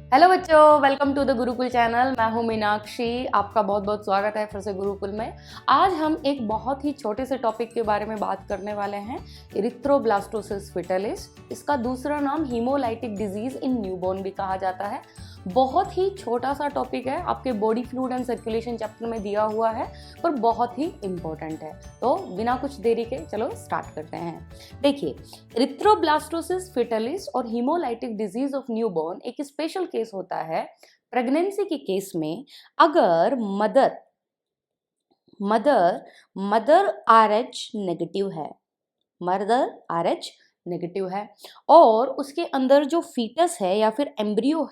Hello बच्चों, welcome to the Gurukul channel. मैं हूं मीनाक्षी। आपका बहुत बहुत स्वागत है फिर से गुरुकुल में। आज हम एक बहुत ही छोटे से टॉपिक के बारे में बात करने वाले हैं, इरिथ्रोब्लास्टोसिस फीटलिस। इसका दूसरा नाम हीमोलाइटिक डिजीज इन न्यूबॉर्न भी कहा जाता है। बहुत ही छोटा सा टॉपिक है, आपके body fluid and circulation chapter में दिया हुआ है, पर बहुत ही इंपॉर्टेंट है। तो बिना कुछ देरी के चलो स्टार्ट करते हैं। देखिए, इरिथ्रोब्लास्टोसिस फीटलिस और हीमोलाइटिक डिजीज ऑफ न्यूबॉर्न एक स्पेशल केस होता है। प्रेगनेंसी के केस में अगर मदर मदर आरएच नेगेटिव है, मदर आरएच नेगेटिव है और उसके अंदर जो फीटस है या फिर एम्ब्रियो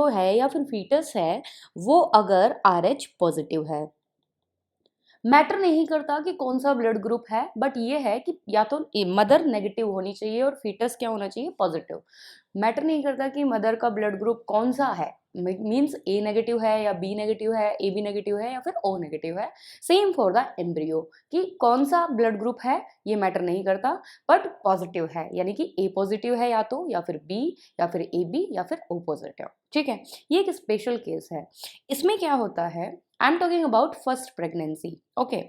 है या फिर फीटस है, वो अगर आरएच पॉजिटिव है। मैटर नहीं करता कि कौन सा ब्लड ग्रुप है, बट ये है कि या तो मदर नेगेटिव होनी चाहिए और फीटस क्या होना चाहिए, पॉजिटिव। मैटर नहीं करता कि मदर का ब्लड ग्रुप कौन सा है, मीन्स ए नेगेटिव है या बी नेगेटिव है, ए बी नेगेटिव है या फिर ओ नेगेटिव है। सेम फॉर द एम्ब्रियो, कि कौन सा ब्लड ग्रुप है ये मैटर नहीं करता, बट पॉजिटिव है, यानी कि ए पॉजिटिव है या तो, या फिर बी, या फिर ए बी, या फिर ओ पॉजिटिव। ठीक है, ये एक स्पेशल केस है। इसमें क्या होता है, I am talking about first pregnancy. Okay,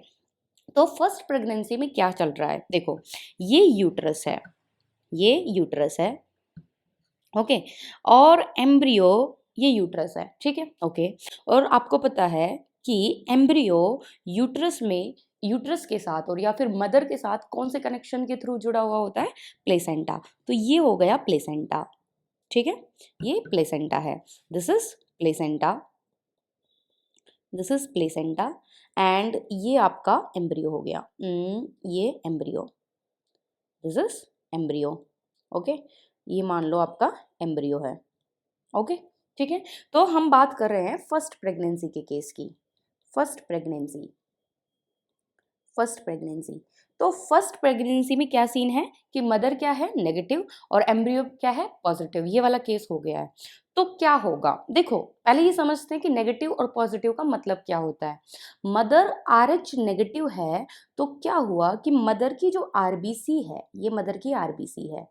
तो फर्स्ट प्रेगनेंसी में क्या चल रहा है, देखो ये यूट्रस है, ये यूट्रस है। ओके, और एम्ब्रियो ये यूट्रस है। ठीक है, ओके। और आपको पता है कि एम्ब्रियो यूट्रस के साथ और या फिर मदर के साथ कौन से कनेक्शन के थ्रू जुड़ा हुआ होता है, प्लेसेंटा। तो ये हो गया प्लेसेंटा। ठीक है, ये प्लेसेंटा है, this is placenta, this is placenta and ये आपका एम्ब्रियो हो गया। ये embryo, this is embryo. Okay, ये मान लो आपका एम्ब्रियो है। ओके, ठीक है। तो हम बात कर रहे हैं फर्स्ट प्रेगनेंसी के केस की। फर्स्ट प्रेगनेंसी तो फर्स्ट प्रेगनेंसी में क्या सीन है कि मदर क्या है, नेगेटिव, और एम्ब्रियो क्या है, पॉजिटिव। ये वाला केस हो गया है। तो क्या होगा, देखो पहले ये समझते हैं कि नेगेटिव और पॉजिटिव का मतलब क्या होता है। मदर आरएच नेगेटिव है तो क्या हुआ कि मदर की जो आरबीसी है, ये मदर की आरबीसी है।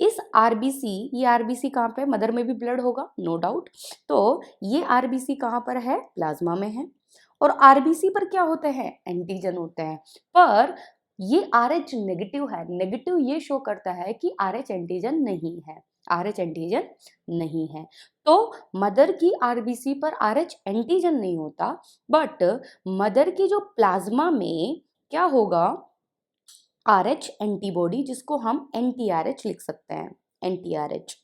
इस आरबीसी, ये आरबीसी कहाँ पे, मदर में भी ब्लड होगा, नो डाउट। तो ये आरबीसी कहाँ पर है, प्लाज्मा में है। और आरबीसी पर क्या होते हैं, एंटीजन होते हैं। पर ये आरएच नेगेटिव है, नेगेटिव ये शो करता है कि आरएच एंटीजन नहीं है, आरएच एंटीजन नहीं है। तो मदर की आरबीसी पर आरएच एंटीजन नहीं होता, बट मदर की जो प्लाज्मा में क्या होगा, आरएच एंटीबॉडी, जिसको हम एंटी आरएच लिख सकते हैं, एंटी आरएच।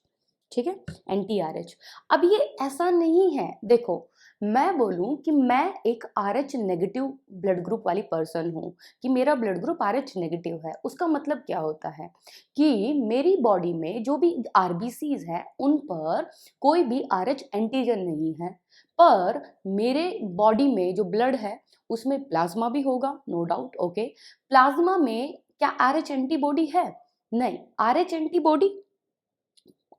ठीक है, एंटी आरएच। अब ये ऐसा नहीं है, देखो मैं बोलूं कि मैं एक आरएच नेगेटिव ब्लड ग्रुप वाली पर्सन हूं, कि मेरा ब्लड ग्रुप आरएच नेगेटिव है, उसका मतलब क्या होता है कि मेरी बॉडी में जो भी आरबीसीज है उन पर कोई भी आरएच एंटीजन नहीं है, पर मेरे बॉडी में जो ब्लड है उसमें प्लाज्मा भी होगा, नो डाउट। ओके, प्लाज्मा में क्या आरएच एंटीबॉडी है, नहीं, आरएच एंटीबॉडी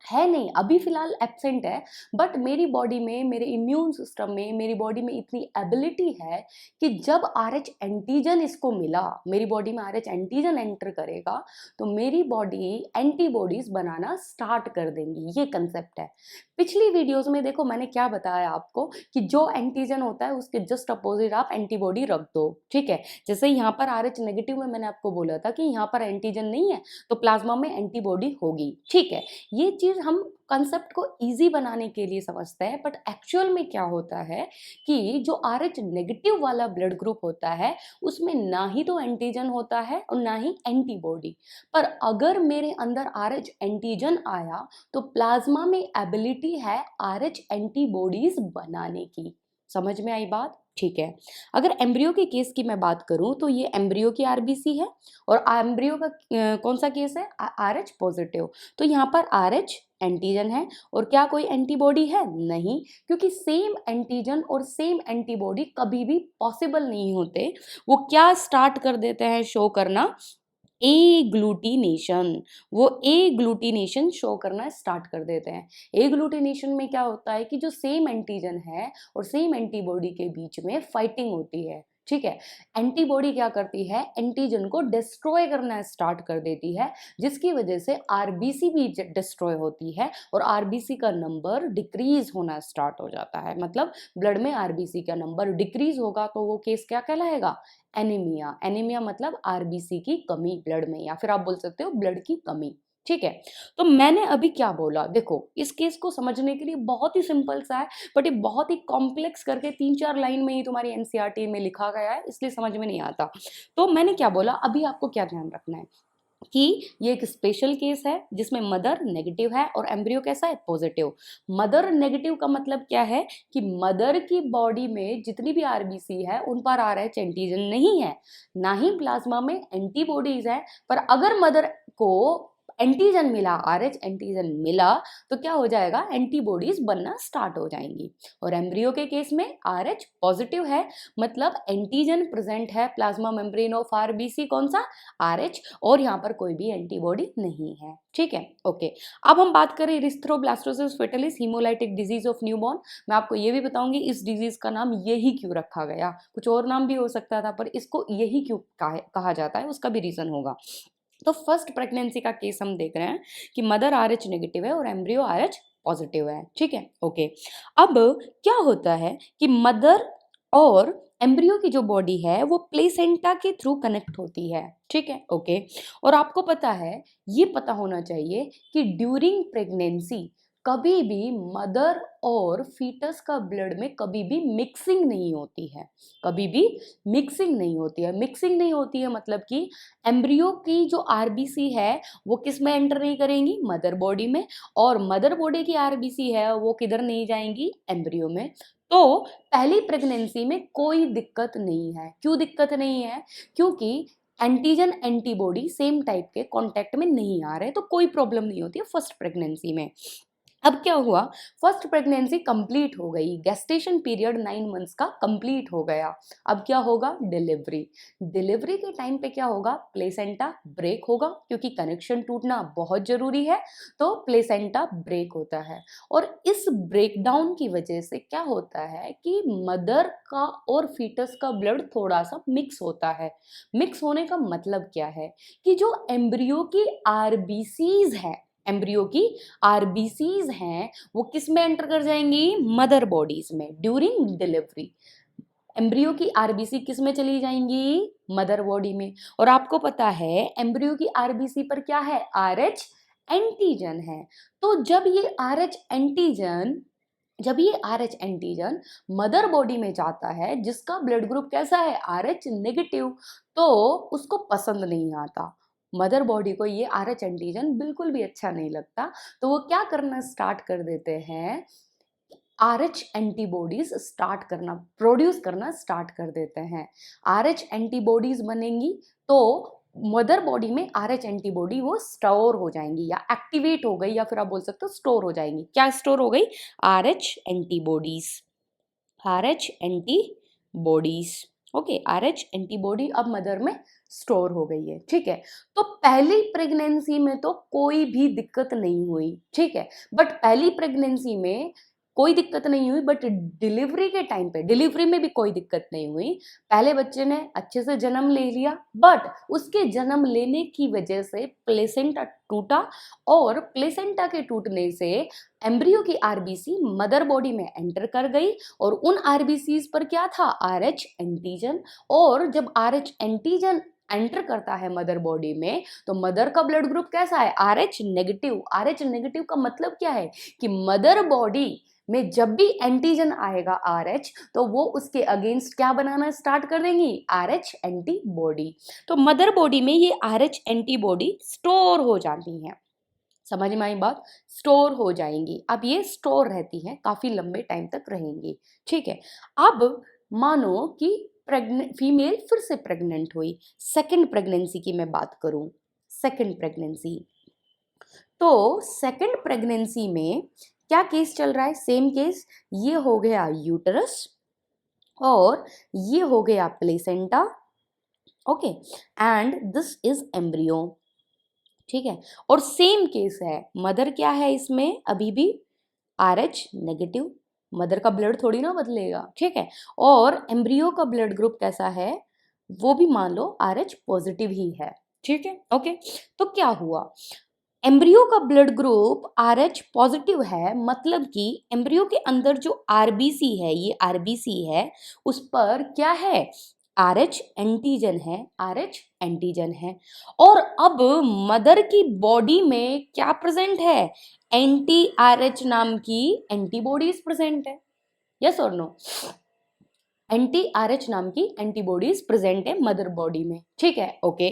है नहीं, अभी फिलहाल एब्सेंट है। बट मेरी बॉडी में, मेरे इम्यून सिस्टम में, मेरी बॉडी में इतनी एबिलिटी है कि जब आरएच एंटीजन इसको मिला, मेरी बॉडी में आरएच एंटीजन एंटर करेगा तो मेरी बॉडी एंटीबॉडीज बनाना स्टार्ट कर देंगी। ये कंसेप्ट है। पिछली वीडियोस में देखो मैंने क्या बताया आपको कि जो एंटीजन होता है उसके जस्ट अपोजिट आप एंटीबॉडी रख दो। ठीक है, जैसे यहाँ पर आरएच नेगेटिव में मैंने आपको बोला था कि यहाँ पर एंटीजन नहीं है तो प्लाज्मा में एंटीबॉडी होगी। ठीक है, ये चीज हम कंसेप्ट को इजी बनाने के लिए समझते हैं, बट एक्चुअल में क्या होता है कि जो आरएच नेगेटिव वाला ब्लड ग्रुप होता है उसमें ना ही तो एंटीजन होता है और ना ही एंटीबॉडी। पर अगर मेरे अंदर आरएच एंटीजन आया तो प्लाज्मा में एबिलिटी है आरएच एंटीबॉडीज बनाने की। समझ में आई बात? ठीक है, अगर एम्ब्रियो के केस की मैं बात करूं तो ये एम्ब्रियो की आरबीसी है और एम्ब्रियो का कौन सा केस है, आरएच पॉजिटिव। तो यहाँ पर आरएच एंटीजन है और क्या कोई एंटीबॉडी है, नहीं, क्योंकि सेम एंटीजन और सेम एंटीबॉडी कभी भी पॉसिबल नहीं होते। वो क्या स्टार्ट कर देते हैं शो करना, एग्लूटिनेशन, वो एग्लूटिनेशन शो करना स्टार्ट कर देते हैं। एग्लूटिनेशन में क्या होता है कि जो सेम एंटीजन है और सेम एंटीबॉडी के बीच में फाइटिंग होती है। ठीक है। एंटीबॉडी क्या करती है, एंटीजन को डिस्ट्रॉय करना स्टार्ट कर देती है, जिसकी वजह से आरबीसी भी डिस्ट्रॉय होती है और आरबीसी का नंबर डिक्रीज होना स्टार्ट हो जाता है। मतलब ब्लड में आरबीसी का नंबर डिक्रीज होगा तो वो केस क्या कहलाएगा, एनीमिया। एनीमिया मतलब आरबीसी की कमी ब्लड में, या फिर आप बोल सकते हो ब्लड की कमी। ठीक है। तो मैंने अभी क्या बोला, देखो इस केस को समझने के लिए बहुत ही सिंपल सा है, बट ये बहुत ही कॉम्प्लेक्स करके 3-4 लाइन में ही तुम्हारी एनसीईआरटी में लिखा गया है, इसलिए समझ में नहीं आता। तो मैंने क्या बोला, अभी आपको क्या ध्यान रखना है कि ये एक स्पेशल केस है जिसमें मदर नेगेटिव है और एम्ब्रियो कैसा है, पॉजिटिव। मदर नेगेटिव का मतलब क्या है कि मदर की बॉडी में जितनी भी आरबीसी है उन पर आरएच एंटीजन नहीं है, ना ही प्लाज्मा में एंटीबॉडीज है। पर अगर मदर को एंटीजन मिला, आरएच एंटीजन मिला, तो क्या हो जाएगा, एंटीबॉडीज बनना स्टार्ट हो जाएंगी। और एम्ब्रियो के केस में आरएच पॉजिटिव है, मतलब एंटीजन प्रेजेंट है प्लाज्मा मेम्ब्रेन ऑफ आरबीसी, कौन सा, आरएच, और यहाँ पर कोई भी एंटीबॉडी नहीं है। ठीक है, ओके। अब हम बात करें erythroblastosis fetalis, haemolytic disease of newborn. मैं आपको ये भी बताऊंगी इस डिजीज का नाम यही क्यों रखा गया, कुछ और नाम भी हो सकता था पर इसको यही क्यों कहा जाता है, उसका भी रीजन होगा। तो फर्स्ट प्रेगनेंसी का केस हम देख रहे हैं कि मदर आरएच नेगेटिव है और एम्ब्रियो आरएच पॉजिटिव है। ठीक है, ओके। अब क्या होता है कि मदर और एम्ब्रियो की जो बॉडी है वो प्लेसेंटा के थ्रू कनेक्ट होती है। ठीक है, ओके। और आपको पता है, ये पता होना चाहिए कि ड्यूरिंग प्रेगनेंसी कभी भी मदर और फीटस का ब्लड में कभी भी मिक्सिंग नहीं होती है, कभी भी मिक्सिंग नहीं होती है। मिक्सिंग नहीं होती है मतलब कि एम्ब्रियो की जो आरबीसी है वो किस में एंटर नहीं करेंगी, मदर बॉडी में, और मदर बॉडी की आरबीसी है वो किधर नहीं जाएंगी, एम्ब्रियो में। तो पहली प्रेगनेंसी में कोई दिक्कत नहीं है। क्यों दिक्कत नहीं है, क्योंकि एंटीजन एंटीबॉडी सेम टाइप के कांटेक्ट में नहीं आ रहे, तो कोई प्रॉब्लम नहीं होती है फर्स्ट प्रेगनेंसी में। अब क्या हुआ, फर्स्ट प्रेगनेंसी कंप्लीट हो गई, गेस्टेशन पीरियड 9 मंथ्स का कंप्लीट हो गया। अब क्या होगा, डिलीवरी। डिलीवरी के टाइम पे क्या होगा, प्लेसेंटा ब्रेक होगा, क्योंकि कनेक्शन टूटना बहुत जरूरी है, तो प्लेसेंटा ब्रेक होता है। और इस ब्रेकडाउन की वजह से क्या होता है कि मदर का और फीटस का ब्लड थोड़ा सा मिक्स होता है। मिक्स होने का मतलब क्या है कि जो एम्ब्रियो की आरबीसीज है, एम्ब्रियो की आरबीसीज हैं, वो किस में एंटर कर जाएंगी, मदर बॉडीज में ड्यूरिंग डिलीवरी। एम्ब्रियो की आरबीसी किस में चली जाएंगी, मदर बॉडी में। और आपको पता है एम्ब्रियो की आरबीसी पर क्या है, आरएच एंटीजन है। तो जब ये आरएच एंटीजन मदर बॉडी में जाता है जिसका ब्लड ग्रुप कैसा है, आरएच नेगेटिव, तो उसको पसंद नहीं आता। मदर बॉडी को ये आरएच एंटीजन बिल्कुल भी अच्छा नहीं लगता, तो वो क्या करना स्टार्ट कर देते हैं, आरएच एंटीबॉडीज स्टार्ट करना, प्रोड्यूस करना स्टार्ट कर देते हैं। आरएच एंटीबॉडीज बनेंगी तो मदर बॉडी में आरएच एंटीबॉडी वो स्टोर हो जाएंगी या एक्टिवेट हो गई, या फिर आप बोल सकते हो स्टोर हो जाएंगी। क्या स्टोर हो गई, RH antibodies, RH antibodies. Okay, RH antibody अब मदर में स्टोर हो गई है। ठीक है, तो पहली प्रेगनेंसी में तो कोई भी दिक्कत नहीं हुई। ठीक है, बट पहली प्रेगनेंसी में कोई दिक्कत नहीं हुई, बट डिलीवरी के टाइम पे, डिलीवरी में भी कोई दिक्कत नहीं हुई। पहले बच्चे ने अच्छे से जन्म ले लिया, बट उसके जन्म लेने की वजह से प्लेसेंटा टूटा, और प्लेसेंटा के टूटने से एम्ब्रियो की आरबीसी मदर बॉडी में एंटर कर गई, और उन आरबीसीज पर क्या था, आरएच एंटीजन। और जब आरएच एंटीजन एंटर करता है मदर बॉडी में, तो मदर का ब्लड ग्रुप कैसा है, आरएच नेगेटिव। आरएच नेगेटिव का मतलब क्या है कि मदर बॉडी में जब भी एंटीजन आएगा आरएच, तो वो उसके अगेंस्ट क्या बनाना स्टार्ट कर देंगी, आरएच एंटीबॉडी। तो मदर बॉडी में ये आरएच एंटीबॉडी स्टोर हो जाती हैं। समझ में आई बात, स्टोर हो जाएंगी। अब ये स्टोर रहती हैं, काफी लंबे टाइम तक रहेंगी। ठीक है, अब मानो कि फीमेल फिर से प्रेग्नेंट हुई, सेकंड प्रेगनेंसी की मैं बात करूं, सेकंड प्रेगनेंसी। तो सेकंड प्रेगनेंसी में क्या केस चल रहा है, सेम केस। ये हो गया यूटरस और ये हो गया placenta. Okay, and this is embryo. ठीक है, और सेम केस है, मदर क्या है इसमें, अभी भी आरएच नेगेटिव, और फीटस क्या है, आरएच पॉजिटिव। ठीक है, और सेम केस है, मदर क्या है इसमें, अभी भी आरएच नेगेटिव, और फीटस क्या है, आरएच पॉजिटिव। ठीक है, और सेम केस है, मदर क्या है इसमें, अभी भी आरएच नेगेटिव, मदर का ब्लड थोड़ी ना बदलेगा, ठीक है। और एम्ब्रियो का ब्लड ग्रुप कैसा है, वो भी मान लो RH पॉजिटिव ही है, ठीक है, ओके। तो क्या हुआ, एम्ब्रियो का ब्लड ग्रुप RH पॉजिटिव है, मतलब कि एम्ब्रियो के अंदर जो RBC है, ये RBC है, उस पर क्या है, RH एंटीजन है, RH एंटीजन है। और अब मदर की बॉडी में क्या प्रेजेंट है, एंटी RH नाम की एंटीबॉडीज प्रेजेंट है, यस और नो। एंटी RH नाम की एंटीबॉडीज प्रेजेंट है मदर बॉडी में, ठीक है, ओके।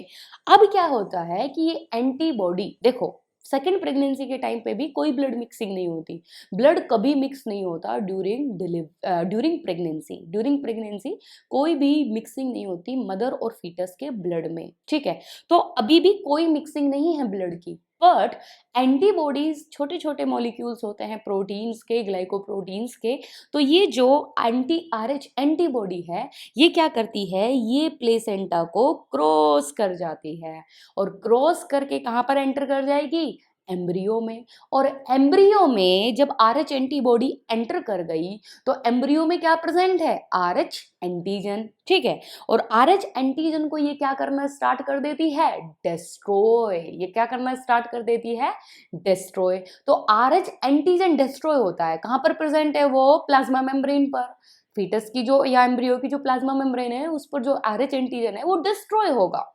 अब क्या होता है कि ये एंटीबॉडी, देखो सेकेंड प्रेगनेंसी के टाइम पे भी कोई ब्लड मिक्सिंग नहीं होती, ब्लड कभी मिक्स नहीं होता ड्यूरिंग प्रेगनेंसी कोई भी मिक्सिंग नहीं होती मदर और फीटस के ब्लड में, ठीक है। तो अभी भी कोई मिक्सिंग नहीं है ब्लड की, बट एंटीबॉडीज छोटे छोटे मॉलिक्यूल्स होते हैं प्रोटीन्स के, ग्लाइकोप्रोटीन्स के। तो ये जो एंटी RH एंटीबॉडी है, ये क्या करती है, ये प्लेसेंटा को क्रॉस कर जाती है, और क्रॉस करके कहाँ पर एंटर कर जाएगी, एम्ब्रियो में। और एम्ब्रियो में जब RH एंटीबॉडी एंटर कर गई, तो एम्ब्रियो में क्या प्रेजेंट है, RH एंटीजन, ठीक है। और RH एंटीजन को ये क्या करना स्टार्ट कर देती है, डिस्ट्रॉय, ये क्या करना स्टार्ट कर देती है, डिस्ट्रॉय। तो RH एंटीजन डिस्ट्रॉय होता है, कहाँ पर प्रेजेंट है वो, प्लाज्मा मेम्ब्रेन पर। फीटस की जो या एम्ब्रियो की जो प्लाज्मा मेम्ब्रेन है, उस पर जो RH एंटीजन है वो डिस्ट्रॉय होगा।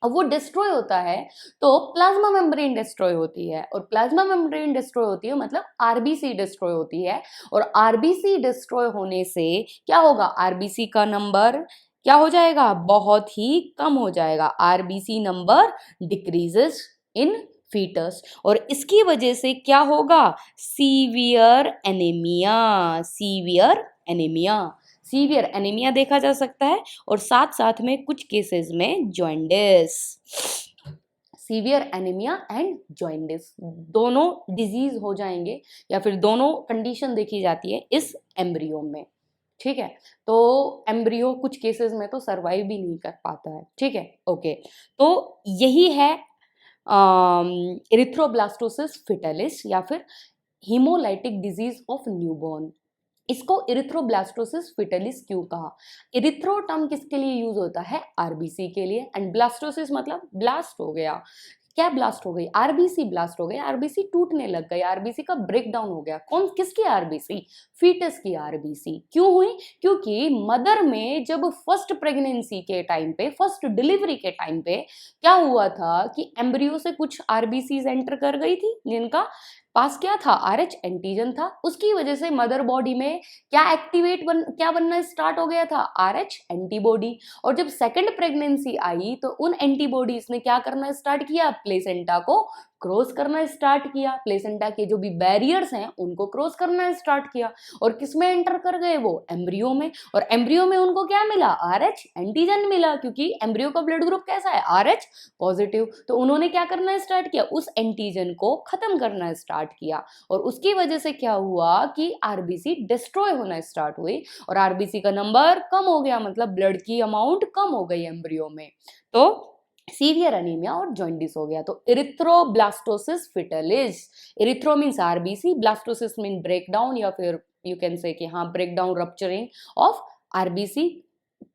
अब वो डिस्ट्रॉय होता है तो प्लाज्मा मेम्ब्रेन डिस्ट्रॉय होती है, और प्लाज्मा मेम्ब्रेन डिस्ट्रॉय होती है मतलब RBC डिस्ट्रॉय होती है। और RBC डिस्ट्रॉय होने से क्या होगा, RBC का नंबर क्या हो जाएगा, बहुत ही कम हो जाएगा, RBC number decreases in foetus. और इसकी वजह से क्या होगा, severe anaemia, severe anaemia, severe anaemia देखा जा सकता है। और साथ साथ में कुछ केसेस में jaundice, severe anaemia and jaundice दोनों डिजीज हो जाएंगे, या फिर दोनों कंडीशन देखी जाती है इस एम्ब्रियो में, ठीक है। तो एम्ब्रियो कुछ केसेस में तो सरवाइव भी नहीं कर पाता है, ठीक है, ओके। तो यही है इरिथ्रोब्लास्टोसिस फिटलिस या फिर हीमोलाइटिक डिजीज ऑफ न्यूबॉर्न। इसको इरिथ्रोब्लास्टोसिस फिटलिस क्यों कहा, इरिथ्रो टर्म किसके लिए यूज होता है, आरबीसी के लिए, एंड ब्लास्टोसिस मतलब ब्लास्ट हो गया, क्या ब्लास्ट हो गई, आरबीसी ब्लास्ट हो गई, आरबीसी टूटने लग गई, आरबीसी का ब्रेक डाउन हो गया, कौन किसकी आरबीसी, फीटस की आरबीसी। क्यों हुई, क्योंकि मदर में जब फर्स्ट प्रेगनेंसी के टाइम पे, फर्स्ट डिलीवरी के टाइम पे क्या हुआ था कि एम्ब्रियो से कुछ आरबीसीज एंटर कर गई थी, जिनका पास क्या था, RH एंटीजन था। उसकी वजह से मदर बॉडी में क्या बनना स्टार्ट हो गया था, RH एंटीबॉडी। और जब सेकंड प्रेगनेंसी आई तो उन एंटीबॉडीज ने क्या करना स्टार्ट किया, प्लेसेंटा को क्रॉस करना स्टार्ट किया, प्लेसेंटा के जो भी बैरियर्स हैं उनको क्रॉस करना स्टार्ट किया, और किसमें एंटर कर गए, वो एम्ब्रियो में। और एम्ब्रियो में उनको क्या मिला, RH एंटीजन मिला, क्योंकि एम्ब्रियो का ब्लड ग्रुप कैसा है, RH पॉजिटिव। तो उन्होंने क्या करना स्टार्ट किया, उस एंटीजन को खत्म करना स्टार्ट किया, और उसकी वजह से क्या हुआ कि RBC डिस्ट्रॉय होना स्टार्ट हुई, और RBC का नंबर कम हो गया, मतलब ब्लड की अमाउंट कम हो गई एम्ब्रियो में, तो सीवियर एनीमिया और जॉइंडिस हो गया। तो erythroblastosis fetalis, erythro means RBC, blastosis mean breakdown, या फिर यू कैन से कि हाँ ब्रेकडाउन, रप्चरिंग ऑफ आरबीसी,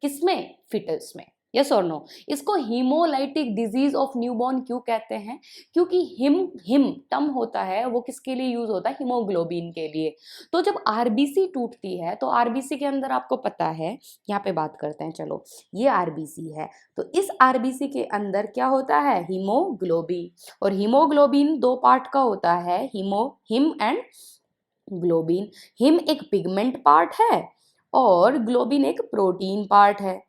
किसमें, फिटस में, यस और नो। इसको हीमोलाइटिक डिजीज ऑफ न्यूबॉर्न क्यों कहते हैं, क्योंकि हिम टर्म होता है वो किसके लिए यूज होता है, हीमोग्लोबिन के लिए। तो जब आरबीसी टूटती है तो आरबीसी के अंदर आपको पता है, यहाँ पे बात करते हैं, चलो ये आरबीसी है, तो इस आरबीसी के अंदर क्या होता है, हीमोग्लोबिन। और हीमोग्लोबिन दो पार्ट का होता है, हिम एंड ग्लोबिन। हिम एक पिगमेंट पार्ट है और ग्लोबिन एक प्रोटीन पार्ट है।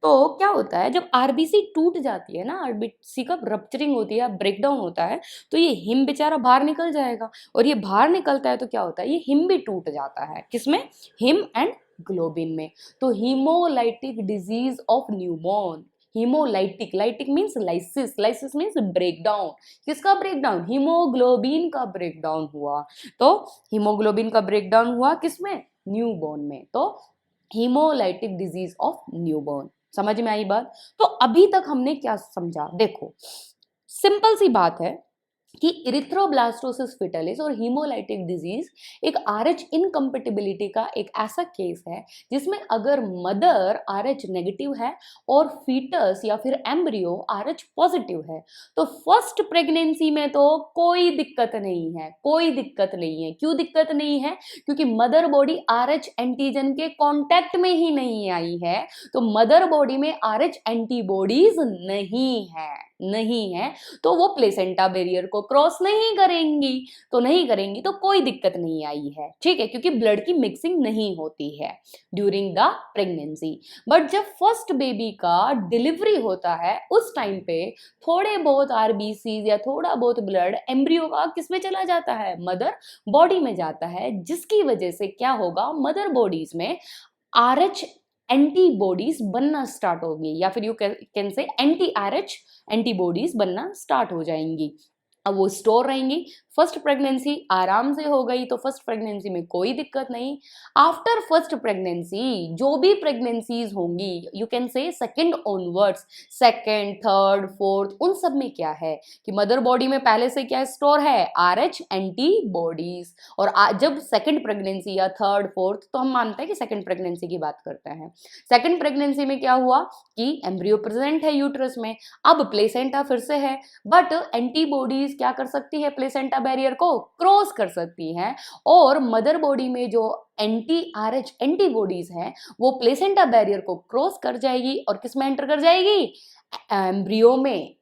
तो क्या होता है, जब आरबीसी टूट जाती है ना, आरबीसी का रप्चरिंग होती है, ब्रेकडाउन होता है, तो ये हिम बेचारा बाहर निकल जाएगा, और ये बाहर निकलता है तो क्या होता है, ये हिम भी टूट जाता है, किसमें, हिम एंड ग्लोबिन में। तो haemolytic disease of newborn, haemolytic, lytic means lysis, lysis means breakdown, किसका ब्रेकडाउन, हीमोग्लोबिन का ब्रेकडाउन हुआ। तो हीमोग्लोबिन का ब्रेकडाउन हुआ किसमें, न्यूबॉर्न में। तो हीमोलाइटिक डिजीज ऑफ न्यूबॉर्न, समझ में आई बात। तो अभी तक हमने क्या समझा, देखो सिंपल सी बात है, कि इरिथ्रोब्लास्टोसिस फिटलिस और हीमोलाइटिक डिजीज एक आरएच इनकम्पेटिबिलिटी का एक ऐसा केस है जिसमें अगर मदर आरएच नेगेटिव है और फीटस या फिर एम्ब्रियो आरएच पॉजिटिव है तो फर्स्ट प्रेगनेंसी में तो कोई दिक्कत नहीं है, कोई दिक्कत नहीं है। क्यों दिक्कत नहीं है? क्योंकि मदर बॉडी आरएच एंटीजन के कांटेक्ट में ही नहीं आई है, तो मदर बॉडी में आरएच एंटीबॉडीज नहीं है, तो वो प्लेसेंटा बैरियर को क्रॉस नहीं करेंगी, तो नहीं करेंगी तो कोई दिक्कत नहीं आई है, ठीक है, क्योंकि ब्लड की मिक्सिंग नहीं होती है ड्यूरिंग द प्रेगनेंसी। बट जब फर्स्ट बेबी का डिलीवरी होता है उस टाइम पे थोड़े बहुत आरबीसी या थोड़ा बहुत ब्लड एम्ब्रियो का किस में चला जाता है? मदर बॉडी में जाता है, जिसकी वजह से क्या होगा, मदर बॉडीज में आरएच एंटीबॉडीज बनना स्टार्ट होगी, या फिर यू कैन से एंटी आरएच एंटीबॉडीज बनना स्टार्ट हो जाएंगी। अब वो स्टोर रहेंगी। फर्स्ट प्रेगनेंसी आराम से हो गई तो फर्स्ट प्रेगनेंसी में कोई दिक्कत नहीं। आफ्टर फर्स्ट प्रेगनेंसी जो भी प्रेगनेंसीज होंगी, यू कैन से second onwards, second third fourth, उन सब में क्या है कि मदर बॉडी में पहले से क्या स्टोर है? RH antibodies. और जब सेकंड प्रेगनेंसी या थर्ड फोर्थ, तो हम मानते हैं कि सेकंड प्रेगनेंसी की बात करते हैं, सेकंड प्रेगनेंसी में क्या हुआ कि एम्ब्रियो प्रेजेंट है यूट्रस में, अब प्लेसेंटा फिर से है, बट एंटीबॉडीज क्या कर सकती है? प्लेसेंटा बैरियर को क्रॉस कर सकती हैं, और मदर बॉडी में जो एंटी आरएच एंटीबॉडीज हैं वो प्लेसेंटा बैरियर को क्रॉस कर जाएगी और किस में एंटर कर जाएगी? एम्ब्रियो में।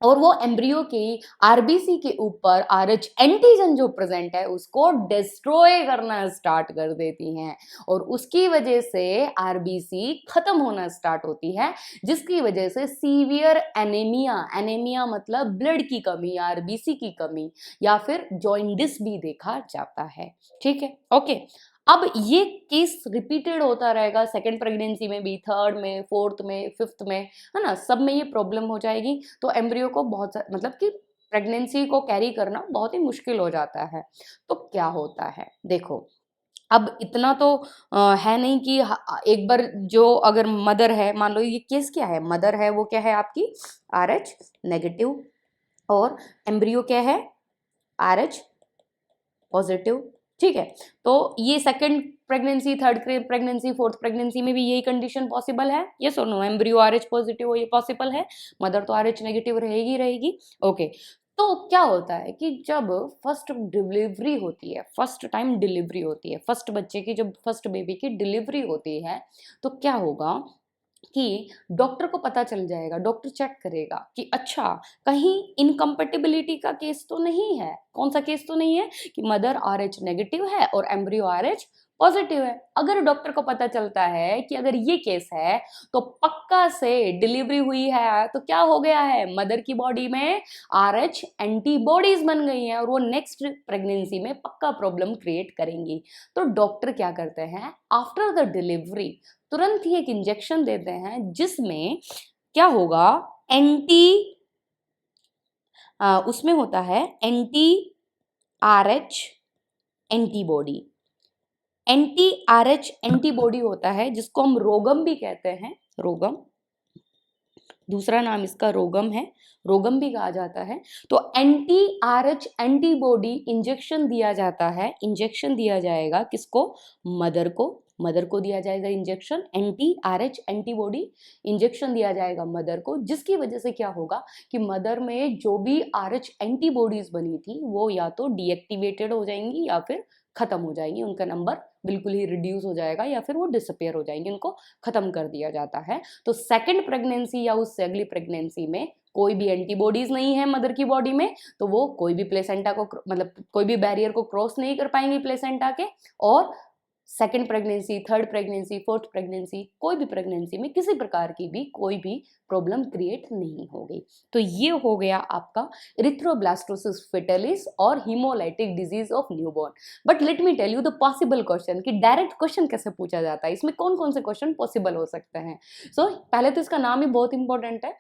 और वो एम्ब्रियो की आरबीसी के ऊपर आरएच एंटीजन जो प्रेजेंट है उसको डिस्ट्रॉय करना स्टार्ट कर देती हैं, और उसकी वजह से आरबीसी खत्म होना स्टार्ट होती है, जिसकी वजह से सीवियर एनीमिया, एनीमिया मतलब ब्लड की कमी, आरबीसी की कमी, या फिर जॉइंडिस भी देखा जाता है, ठीक है, ओके। अब ये केस रिपीटेड होता रहेगा सेकेंड प्रेगनेंसी में भी, थर्ड में, फोर्थ में, फिफ्थ में, है ना, सब में ये प्रॉब्लम हो जाएगी। तो एम्ब्रियो को बहुत मतलब कि प्रेगनेंसी को कैरी करना बहुत ही मुश्किल हो जाता है। तो क्या होता है, देखो, अब इतना तो है नहीं कि एक बार जो अगर मदर है, मान लो ये केस क्या है, मदर है वो क्या है आपकी आरएच नेगेटिव, और एम्ब्रियो क्या है आरएच पॉजिटिव, ठीक है। तो ये second pregnancy, third pregnancy, fourth pregnancy में भी यही कंडीशन पॉसिबल है, यस और नो? एम्ब्रियो आरएच पॉजिटिव हो ये पॉसिबल है, मदर तो आरएच नेगेटिव रहेगी, ओके। तो क्या होता है कि जब फर्स्ट डिलीवरी होती है, फर्स्ट टाइम डिलीवरी होती है, फर्स्ट बच्चे की, जब फर्स्ट बेबी की डिलीवरी होती है, तो क्या होगा कि डॉक्टर को पता चल जाएगा, डॉक्टर चेक करेगा कि अच्छा कहीं इनकम्पेटिबिलिटी का केस तो नहीं है। कौन सा केस तो नहीं है? कि मदर आरएच नेगेटिव है और एम्ब्रियो आरएच पॉजिटिव है। अगर डॉक्टर को पता चलता है कि अगर ये केस है तो पक्का से डिलीवरी हुई है, तो क्या हो गया है, मदर की बॉडी में आरएच एंटीबॉडीज बन गई हैं और वो नेक्स्ट प्रेगनेंसी में पक्का प्रॉब्लम क्रिएट करेंगी। तो डॉक्टर क्या करते हैं, आफ्टर द डिलीवरी तुरंत ही एक इंजेक्शन देते हैं, जिसमें क्या होगा, उसमें होता है anti RH antibody, anti RH antibody होता है जिसको हम रोगम भी कहते हैं, रोगम, दूसरा नाम इसका रोगम है, रोगम भी कहा जाता है। तो एंटी आरएच एंटीबॉडी इंजेक्शन दिया जाता है, इंजेक्शन दिया जाएगा किसको? मदर को दिया जाएगा injection, anti RH antibody injection दिया जाएगा मदर को, जिसकी वजह से क्या होगा कि मदर में जो भी आरएच एंटीबॉडीज बनी थी वो या तो डीएक्टिवेटेड हो जाएंगी या फिर खत्म हो जाएंगी, उनका नंबर बिल्कुल ही रिड्यूस हो जाएगा या फिर वो डिसअपियर हो जाएंगे, उनको खत्म कर दिया जाता है। तो सेकंड प्रेगनेंसी या उससे अगली प्रेगनेंसी में कोई भी एंटीबॉडीज नहीं है मदर की बॉडी में, तो वो कोई भी प्लेसेंटा को मतलब कोई भी बैरियर को क्रॉस नहीं कर पाएंगी प्लेसेंटा के, और second pregnancy, third pregnancy, fourth pregnancy, कोई भी प्रेगनेंसी में किसी प्रकार की भी कोई भी प्रॉब्लम क्रिएट नहीं होगी। तो ये हो गया आपका इरिथ्रोब्लास्टोसिस फिटलिस और haemolytic disease of newborn. But let me tell you the possible question कि डायरेक्ट क्वेश्चन कैसे पूछा जाता है, इसमें कौन कौन से क्वेश्चन पॉसिबल हो सकते हैं। सो पहले तो इसका नाम ही बहुत इंपॉर्टेंट है,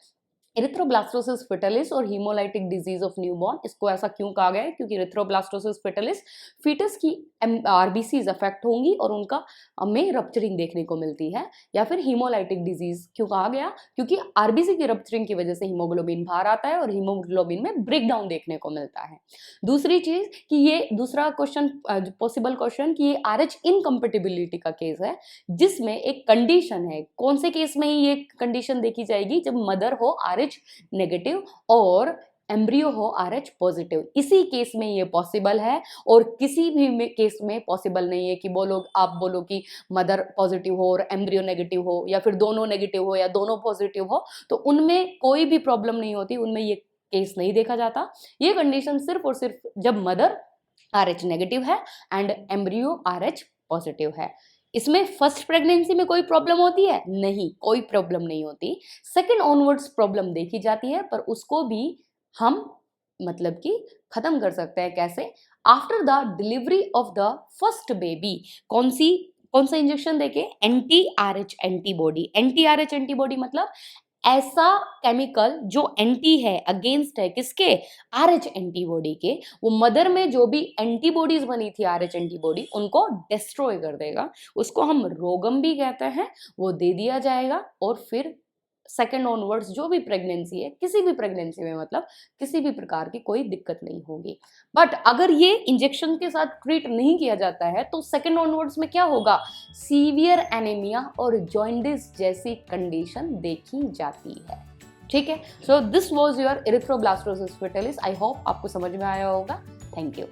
इरिथ्रोब्लास्टोसिस फेटालिस और हीमोलाइटिक डिजीज ऑफ न्यूबॉर्न, इसको ऐसा क्यों कहा गया है? क्योंकि इरिथ्रोब्लास्टोसिस फेटालिस फीटस की आरबीसीज अफेक्ट होंगी और उनका में रप्चरिंग देखने को मिलती है। या फिर हीमोलाइटिक डिजीज क्यों कहा गया? क्योंकि आरबीसी की रप्चरिंग की वजह से हीमोग्लोबिन बाहर आता है और हीमोग्लोबिन में ब्रेकडाउन देखने को मिलता है। दूसरी चीज कि ये दूसरा क्वेश्चन, पॉसिबल क्वेश्चन, कि ये आरएच इनकम्पेटिबिलिटी का केस है, जिसमें एक कंडीशन है। कौन से केस में ये कंडीशन देखी जाएगी? जब मदर हो आरएच नेगेटिव और एम्ब्रियो हो आरएच पॉजिटिव, इसी केस में ये पॉसिबल है। और किसी भी केस में पॉसिबल नहीं है कि आप बोलो कि मदर पॉजिटिव हो और एम्ब्रियो नेगेटिव हो, या फिर दोनों नेगेटिव हो या दोनों पॉजिटिव हो, तो उनमें कोई भी प्रॉब्लम नहीं होती, उनमें ये केस नहीं देखा जाता। ये कंडीशन सिर्फ और सिर्फ जब मदर आरएच नेगेटिव है एंड एम्ब्रियो आरएच पॉजिटिव है। इसमें फर्स्ट प्रेगनेंसी में कोई प्रॉब्लम होती है? नहीं, कोई प्रॉब्लम नहीं होती। सेकंड ऑनवर्ड्स प्रॉब्लम देखी जाती है, पर उसको भी हम मतलब कि खत्म कर सकते हैं। कैसे? After the delivery of the first baby कौन सा इंजेक्शन देके? Anti RH antibody. Anti RH antibody मतलब ऐसा केमिकल जो एंटी है, अगेंस्ट है किसके? आरएच एंटीबॉडी के। वो मदर में जो भी एंटीबॉडीज बनी थी आरएच एंटीबॉडी, उनको डिस्ट्रॉय कर देगा। उसको हम रोगम भी कहते हैं, वो दे दिया जाएगा। और फिर सेकेंड ऑनवर्ड्स जो भी प्रेगनेंसी है, किसी भी प्रेगनेंसी में मतलब किसी भी प्रकार की कोई दिक्कत नहीं होगी। बट अगर ये इंजेक्शन के साथ ट्रीट नहीं किया जाता है तो सेकेंड ऑनवर्ड्स में क्या होगा? सीवियर एनीमिया और जॉइंडिस जैसी कंडीशन देखी जाती है। ठीक है, so this was your erythroblastosis fetalis. I hope आपको समझ में आया होगा। Thank you.